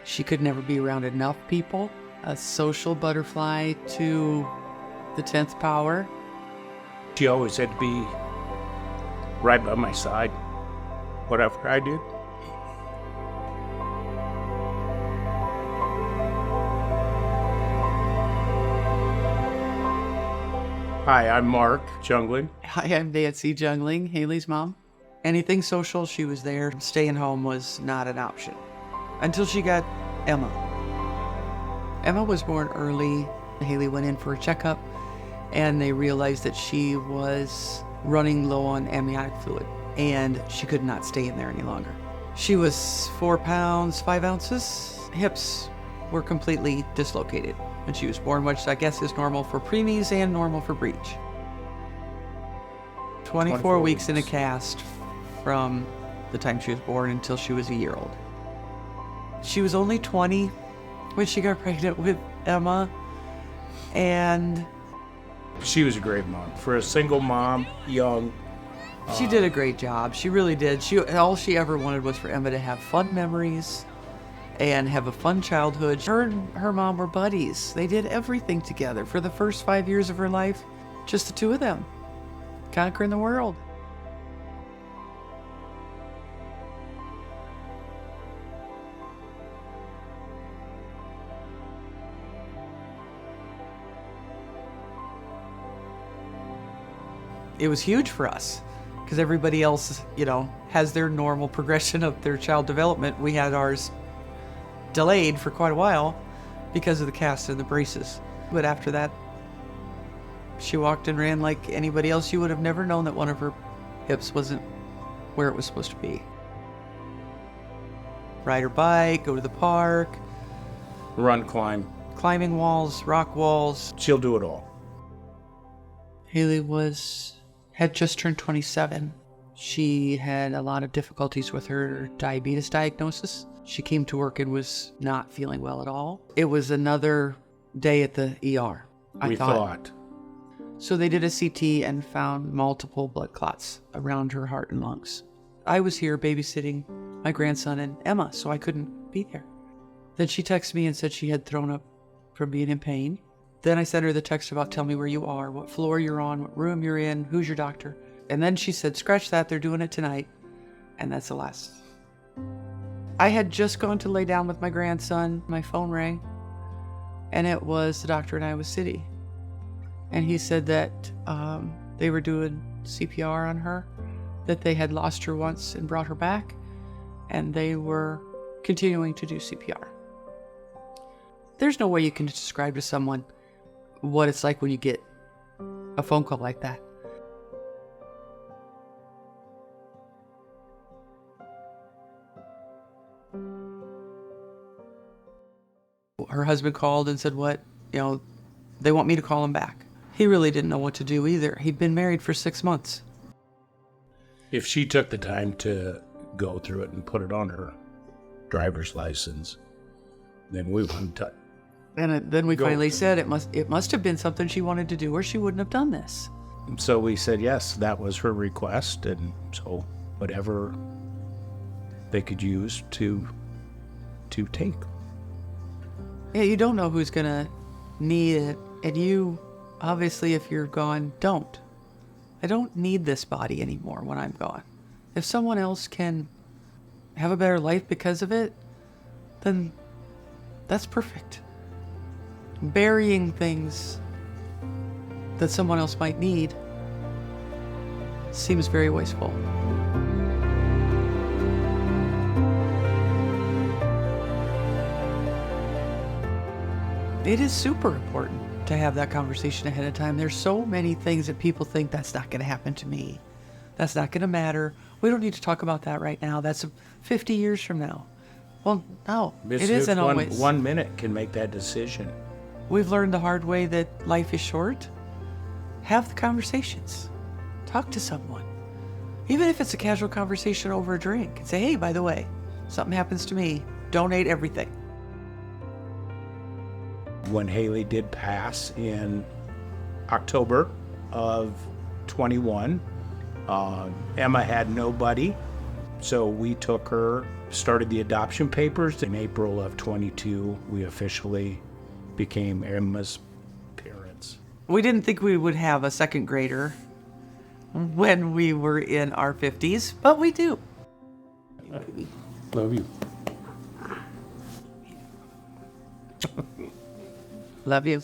She could never be around enough people. A social butterfly to the 10th power. She always had to be right by my side, whatever I did. Hi, I'm Mark Jungling. Hi, I'm Nancy Jungling, Haley's mom. Anything social, she was there. Staying home was not an option. Until she got Emma. Emma was born early. Haley went in for a checkup, and they realized that she was running low on amniotic fluid, and she could not stay in there any longer. She was 4 pounds, 5 ounces. Hips were completely dislocated when she was born, which I guess is normal for preemies and normal for breech. 24 weeks in a cast from the time she was born until she was a year old. She was only 20 when she got pregnant with Emma, and She was a great mom. For a single mom, young. she did a great job. She really did. All she ever wanted was for Emma to have fun memories and have a fun childhood. Her and her mom were buddies. They did everything together for the first 5 years of her life. Just the two of them, conquering the world. It was huge for us because everybody else, has their normal progression of their child development. We had ours delayed for quite a while because of the cast and the braces. But after that, she walked and ran like anybody else. You would have never known that one of her hips wasn't where it was supposed to be. Ride her bike, go to the park, Run, climb. climbing walls, rock walls. She'll do it all. Haley had just turned 27. She had a lot of difficulties with her diabetes diagnosis. She came to work and was not feeling well at all. It was another day at the ER, We thought. So they did a CT and found multiple blood clots around her heart and lungs. I was here babysitting my grandson and Emma, so I couldn't be there. Then she texted me and said she had thrown up from being in pain. Then I sent her the text about tell me where you are, what floor you're on, what room you're in, who's your doctor. And then she said, scratch that, they're doing it tonight. And that's the last. I had just gone to lay down with my grandson. My phone rang, and it was the doctor in Iowa City. And he said that they were doing CPR on her, that they had lost her once and brought her back, and they were continuing to do CPR. There's no way you can describe to someone what it's like when you get a phone call like that. Her husband called and said, they want me to call him back. He really didn't know what to do either. He'd been married for 6 months. If she took the time to go through it and put it on her driver's license, then we wouldn't touch. And then we finally said it must have been something she wanted to do or she wouldn't have done this. So we said yes, that was her request, and so whatever they could use to take. Yeah, you don't know who's going to need it. And you, obviously, if you're gone, don't. I don't need this body anymore when I'm gone. If someone else can have a better life because of it, then that's perfect. Burying things that someone else might need seems very wasteful. It is super important to have that conversation ahead of time. There's so many things that people think that's not going to happen to me. That's not going to matter. We don't need to talk about that right now. That's 50 years from now. Well, no, it isn't always. 1 minute can make that decision. We've learned the hard way that life is short. Have the conversations. Talk to someone. Even if it's a casual conversation over a drink. And say, hey, by the way, something happens to me. Donate everything. When Haley did pass in October of 21, Emma had nobody So we took her, started the adoption papers. In April of 22, we officially became Emma's parents. We didn't think we would have a second grader when we were in our 50s, but we do. Love you. Love you.